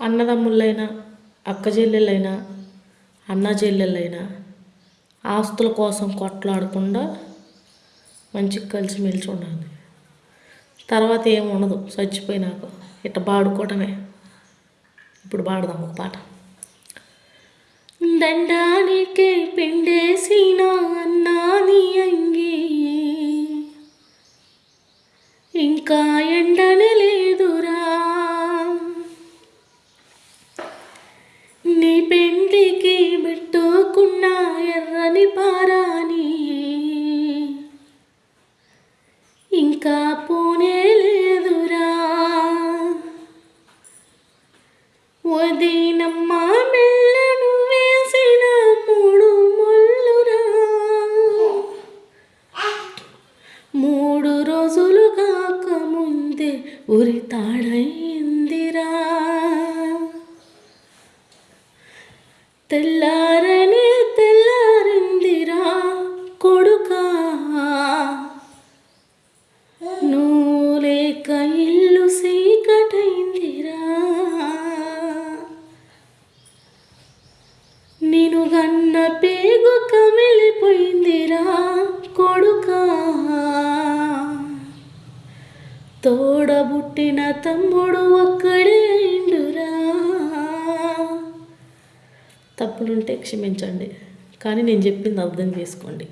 అన్నదమ్ముళ్ళైనా అక్క చెల్లెళ్ళైనా అన్న చెల్లెళ్ళైనా ఆస్తుల కోసం కొట్లాడకుండా మంచిగా కలిసిమెలిసి ఉండాలి. తర్వాత ఏమి ఉండదు. చచ్చిపోయినాక ఇట్ట పాడుకోవటమే. ఇప్పుడు పాడదాం ఒక పాట. దండానికి పిండేసిన అన్నాని అంగి ఇంకా ఎండనే లేదురా, నీ పెండ్లికి పెట్టుకున్న ఎర్రని పారాని ఇంకా పోనే లేదురా, వదినమ్మ మెల్లను వేసిన 3 ముళ్ళురా, 3 రోజులు కాకముందే ఉరి తాడయిందిరా, తెల్లారనే తెల్లారిందిరా కొడుకా, నువ్వు లేక ఇల్లు సీకటైందిరా, నేను గన్న పేగు కమిలిపోయిందిరా కొడుకా, తోడబుట్టిన తమ్ముడు ఒక్కడే అయిండురా. తప్పులుంటే క్షమించండి, కానీ నేను చెప్పింది అర్థం చేసుకోండి.